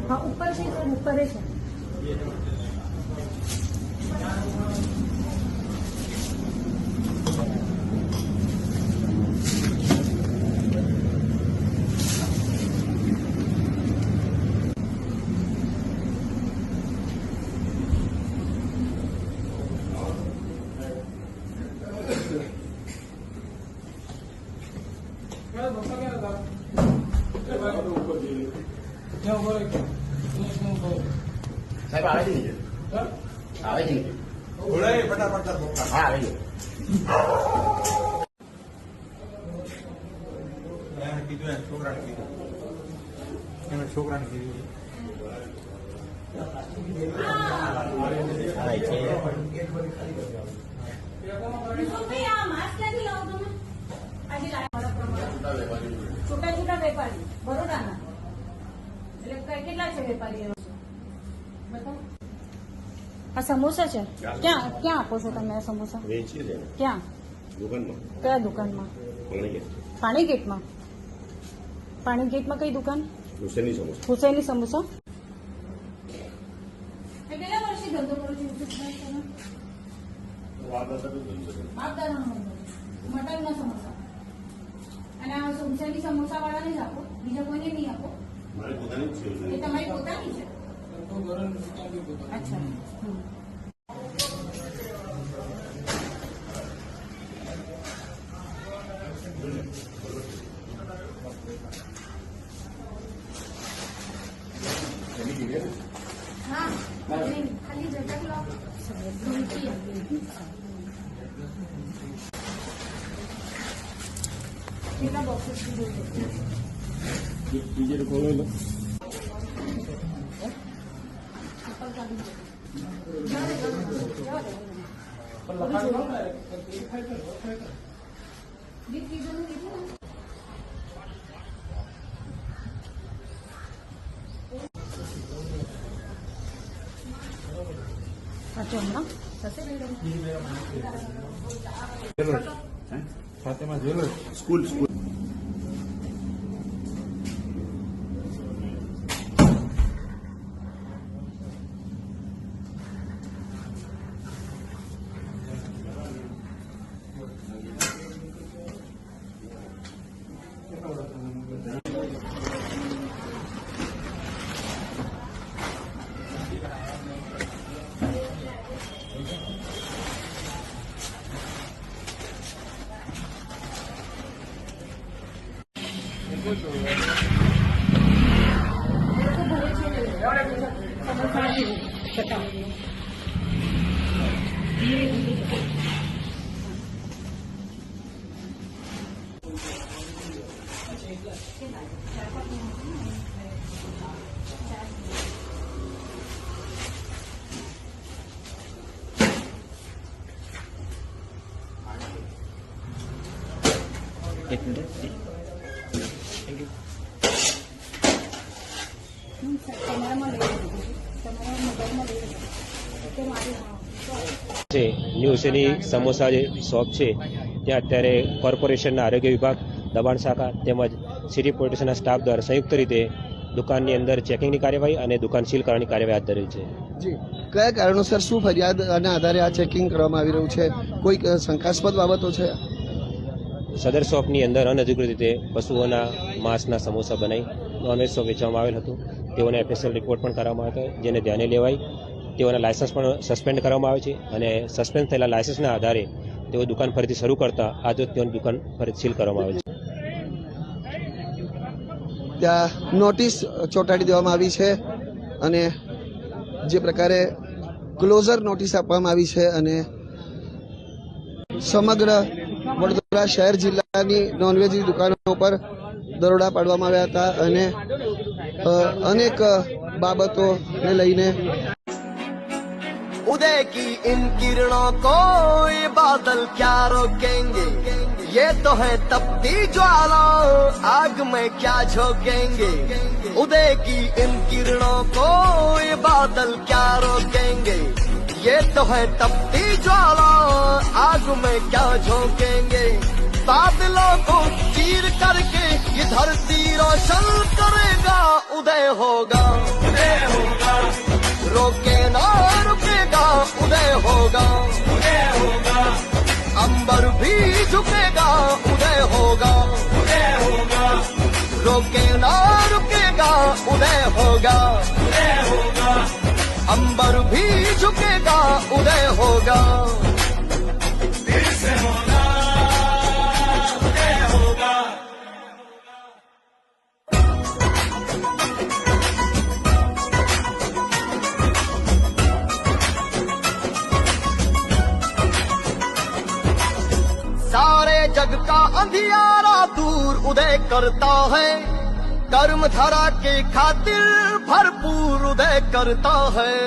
हाँ ऊपर से सर ऊपर है सर साहब आ रही है आ रही है थोड़ा फटाफट हाँ आ रही है छोकरा છૂટા છૂટા વેપારી બરોડાના એટલે કેટલા છે વેપારી બતાવો આ સમોસા છે ક્યાં ક્યાં આપો છો તમે આ સમોસા ક્યાં દુકાનમાં કયા દુકાનમાં પાણીગેટમાં પાણીગેટમાં કઈ દુકાન હુસૈની સમોસા કેટલા વર્ષથી ધંધો કરો છો મટનના સમોસા અને આ હુસૈની સમોસા વાળાને જ આપો બીજા કોઈને નહીં આપો એ તમારી પોતાની છે અચ્છા हाँ खाली जगह लो કેટલા બોક્सेस બીજે ખોલો લો स्कूल स्कूल एक minute thank you new Huseni samosa જે શોપ છે ત્યાં અત્યારે કોર્પોરેશનના આરોગ્ય વિભાગ દબાણ શાખા તેમજ સિટી પોલીસ સ્ટેશનના સ્ટાફ દ્વારા સંયુક્ત રીતે દુકાનની અંદર ચેકિંગની કાર્યવાહી અને દુકાન સીલ કરવાની કાર્યવાહી હાથ ધરેલ છે. જી, કયા કારણોસર શું ફરિયાદ અને આધારે આ ચેકિંગ કરવામાં આવી રહ્યું છે? કોઈ શંકાસ્પદ બાબતો છે? સદર શોપની અંદર અનધિકૃત રીતે પશુઓના માંસના સમોસા બનાવી નોનવેજ શોપ વેચવામાં આવેલ હતું. તેઓને એફએસએલ રિપોર્ટ પણ કરવામાં આવ્યો હતો, જેને ધ્યાને લેવાઈ તેઓના લાયસન્સ પણ સસ્પેન્ડ કરવામાં આવે છે અને સસ્પેન્ડ થયેલા લાયસન્સના આધારે તેઓ દુકાન ફરીથી શરૂ કરતા આજે તેઓની દુકાન ફરીથી સીલ કરવામાં આવે છે. ત્યાં નોટિસ ચોંટાડી દેવામાં આવી છે અને જે પ્રકારે ક્લોઝર નોટિસ આપવામાં આવી છે અને સમગ્ર વડોદરા શહેર જિલ્લાની નોનવેજની દુકાનો પર દરોડા પાડવામાં આવ્યા હતા અને અનેક બાબતોને લઈને उदय की इन किरणों को ये बादल क्या रोकेंगे, ये तो है तपती ज्वालाओं आग में क्या झोंकेंगे। उदय की इन किरणों को ये बादल क्या रोकेंगे, ये तो है तपती ज्वाला, आग में क्या झोंकेंगे। बादलों को चीर करके ये धरती रोशन करेगा, उदय होगा, उदय होगा, रोके ना रुकेगा, उदय होगा, उदय होगा, अंबर भी झुकेगा, उदय होगा, उदय होगा, रोके ना रुकेगा, उदय होगा, उदय होगा, अंबर भी झुकेगा, उदय होगा। फिर से होगा, उदय होगा। सारे जग का अंधियारा दूर उदय करता है, कर्म धरा के खातिर भरपूर उदय करता है।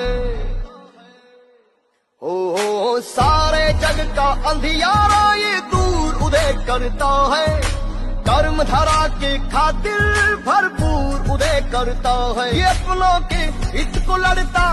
ओ सारे जग का अंधियारा ये दूर उदय करता है, कर्म धरा के खातिर भरपूर उदय करता है। ये अपनों के हित को लड़ता